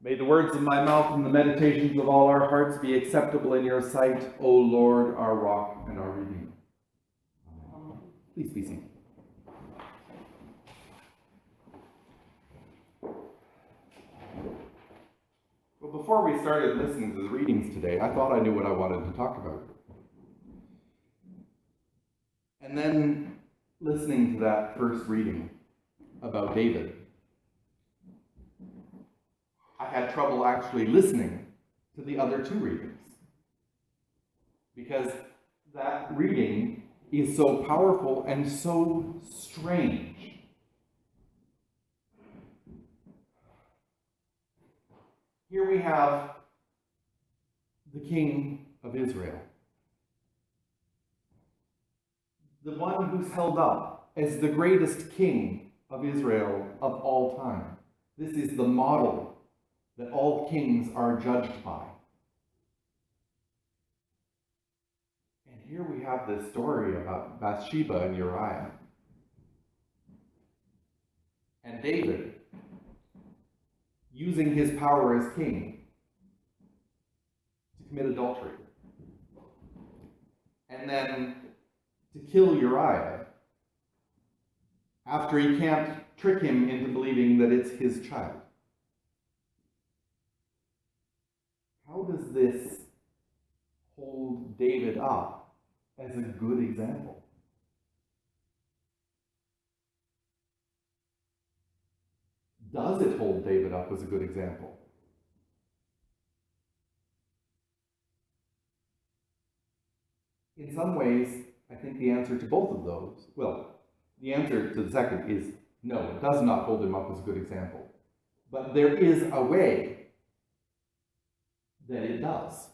May the words of my mouth and the meditations of all our hearts be acceptable in your sight, O Lord, our rock and our redeemer. Amen. Please be seated. Well, before we started listening to the readings today, I thought I knew what I wanted to talk about. And then listening to that first reading about David, I had trouble actually listening to the other two readings, because that reading is so powerful and so strange. Here we have the King of Israel, the one who's held up as the greatest king of Israel of all time. This is the model that all kings are judged by. And here we have this story about Bathsheba and Uriah. And David, using his power as king to commit adultery. And then to kill Uriah after he can't trick him into believing that it's his child. How does this hold David up as a good example? Does it hold David up as a good example? In some ways, I think the answer to both of those, well, the answer to the second is no, it does not hold him up as a good example. But there is a way that it does.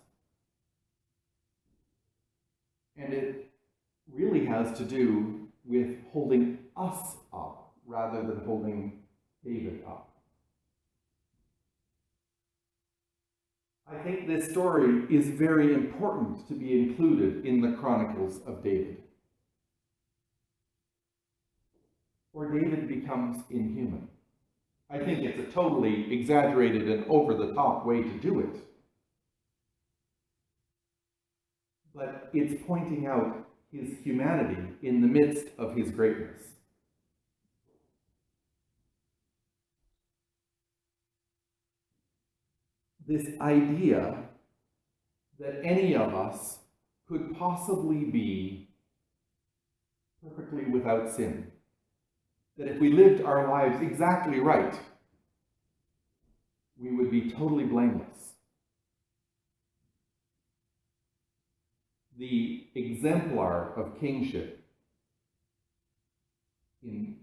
And it really has to do with holding us up rather than holding David up. I think this story is very important to be included in the Chronicles of David. Or David becomes inhuman. I think it's a totally exaggerated and over-the-top way to do it. But it's pointing out his humanity in the midst of his greatness. This idea that any of us could possibly be perfectly without sin. That if we lived our lives exactly right, we would be totally blameless. The exemplar of kingship in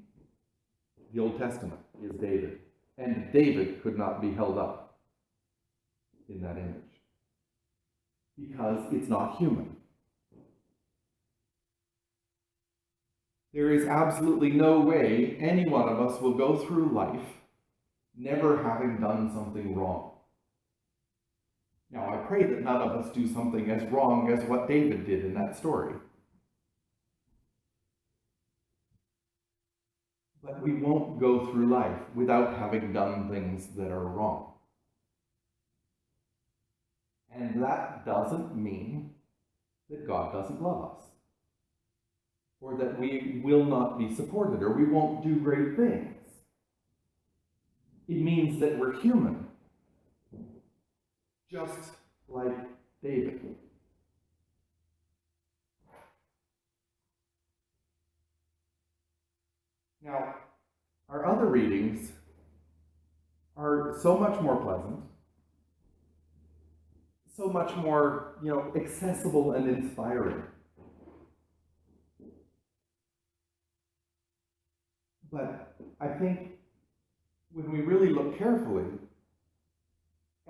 the Old Testament is David. And David could not be held up in that image because it's not human. There is absolutely no way any one of us will go through life never having done something wrong. Now, I pray that none of us do something as wrong as what David did in that story. But we won't go through life without having done things that are wrong. And that doesn't mean that God doesn't love us, or that we will not be supported, or we won't do great things. It means that we're human, just like David. Now, our other readings are so much more pleasant, so much more, accessible and inspiring. But I think when we really look carefully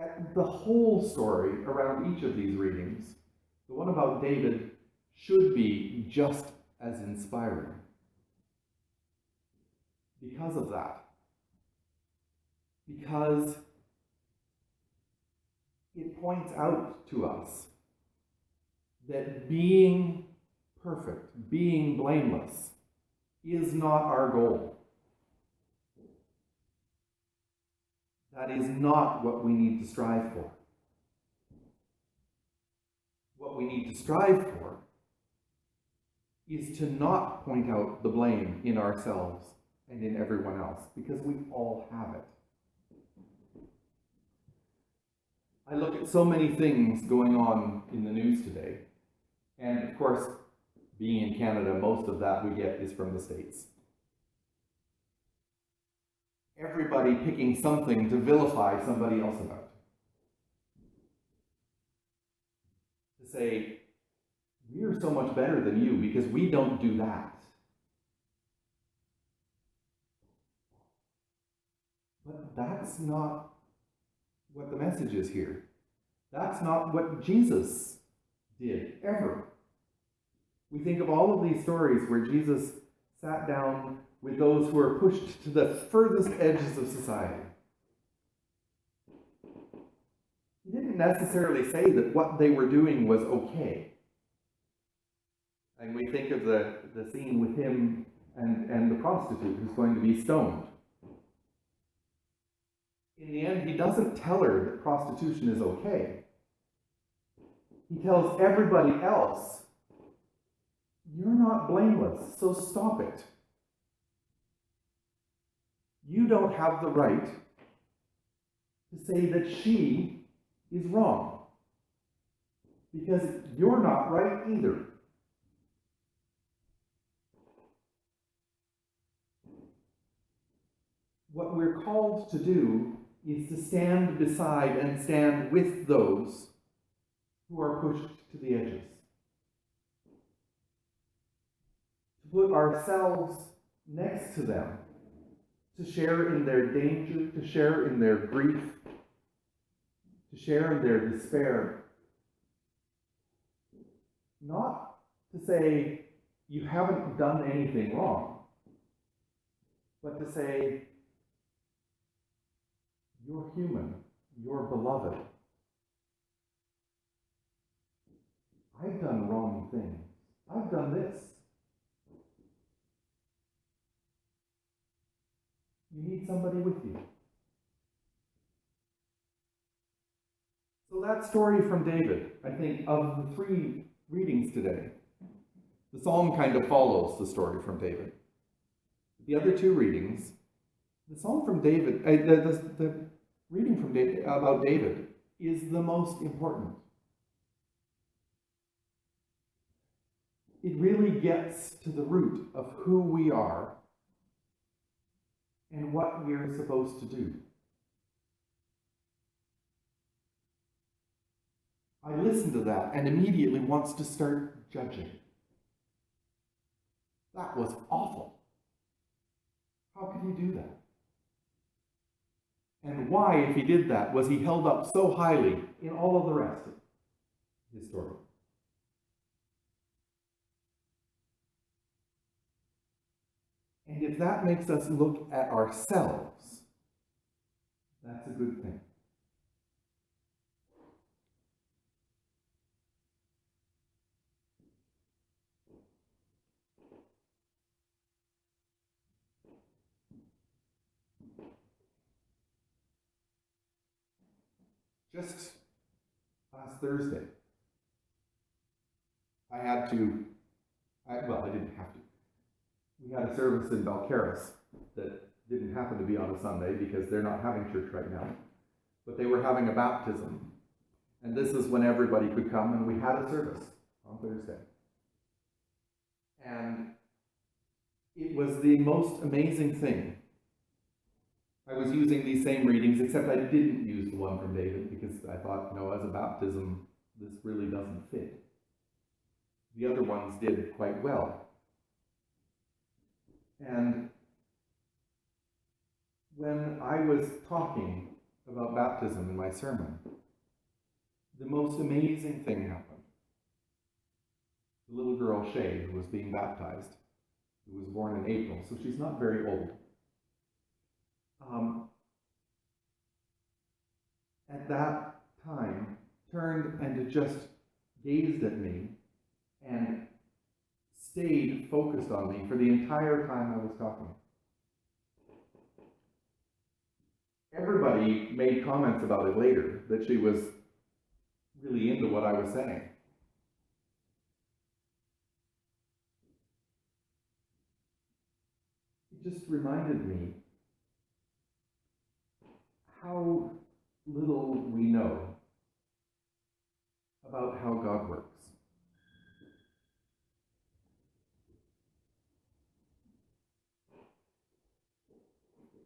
at the whole story around each of these readings, the one about David should be just as inspiring. Because of that. Because it points out to us that being perfect, being blameless, is not our goal. That is not what we need to strive for. What we need to strive for is to not point out the blame in ourselves and in everyone else, because we all have it. I look at so many things going on in the news today, and of course, being in Canada, most of that we get is from the States. Everybody picking something to vilify somebody else about. To say, we are so much better than you because we don't do that. But that's not what the message is here. That's not what Jesus did, ever. We think of all of these stories where Jesus sat down with those who are pushed to the furthest edges of society. He didn't necessarily say that what they were doing was okay. And we think of the scene with him and the prostitute who's going to be stoned. In the end, he doesn't tell her that prostitution is okay. He tells everybody else, you're not blameless, so stop it. You don't have the right to say that she is wrong, because you're not right either. What we're called to do is to stand beside and stand with those who are pushed to the edges. To put ourselves next to them, to share in their danger, to share in their grief, to share in their despair. Not to say, you haven't done anything wrong, but to say, you're human, you're beloved. I've done wrong things. I've done this. You need somebody with you. So that story from David, I think, of the 3 readings today, the psalm kind of follows the story from David. The other 2 readings, the psalm from David, the reading from David, about David is the most important. It really gets to the root of who we are and what we're supposed to do. I listen to that and immediately wants to start judging. That was awful. How could he do that? And why, if he did that, was he held up so highly in all of the rest of his story? And if that makes us look at ourselves, that's a good thing. Just last Thursday, I didn't have to. We had a service in Belcaris that didn't happen to be on a Sunday because they're not having church right now, but they were having a baptism. And this is when everybody could come, and we had a service on Thursday. And it was the most amazing thing. I was using these same readings, except I didn't use the one from David because I thought, as a baptism, this really doesn't fit. The other ones did quite well. And when I was talking about baptism in my sermon, the most amazing thing happened. The little girl, Shay, who was being baptized, who was born in April, so she's not very old. At that time, turned and just gazed at me and stayed focused on me for the entire time I was talking. Everybody made comments about it later, that she was really into what I was saying. It just reminded me how little we know about how God works.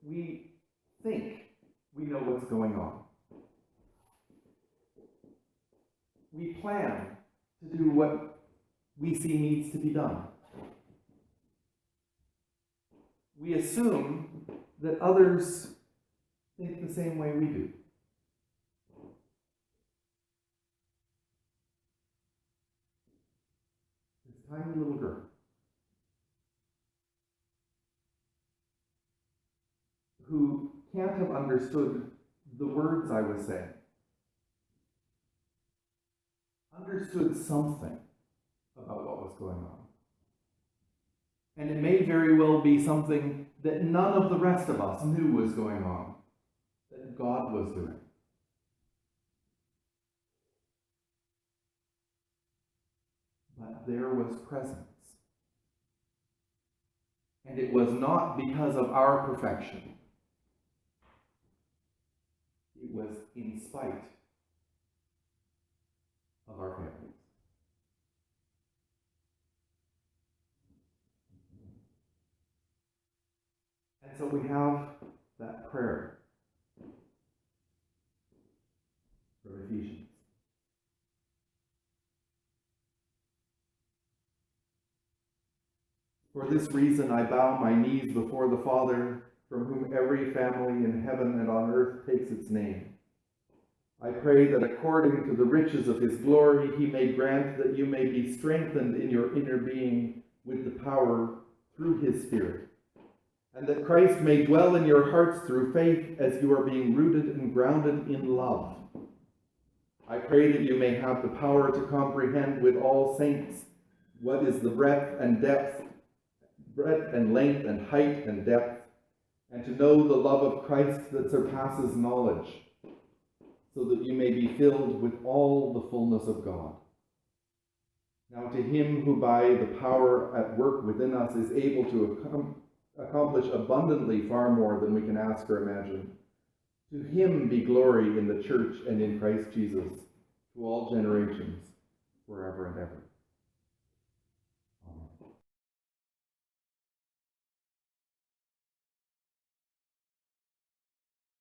We think we know what's going on. We plan to do what we see needs to be done. We assume that others think the same way we do. This tiny little girl who can't have understood the words I was saying, understood something about what was going on. And it may very well be something that none of the rest of us knew was going on, that God was doing. But there was presence. And it was not because of our perfection. It was in spite of our failures. And so we have that prayer from Ephesians. For this reason I bow my knees before the Father, from whom every family in heaven and on earth takes its name. I pray that according to the riches of his glory, he may grant that you may be strengthened in your inner being with the power through his Spirit, and that Christ may dwell in your hearts through faith as you are being rooted and grounded in love. I pray that you may have the power to comprehend with all saints what is the breadth and length and height and depth, and to know the love of Christ that surpasses knowledge, so that you may be filled with all the fullness of God. Now to him who by the power at work within us is able to accomplish abundantly far more than we can ask or imagine, to him be glory in the church and in Christ Jesus, to all generations, forever and ever.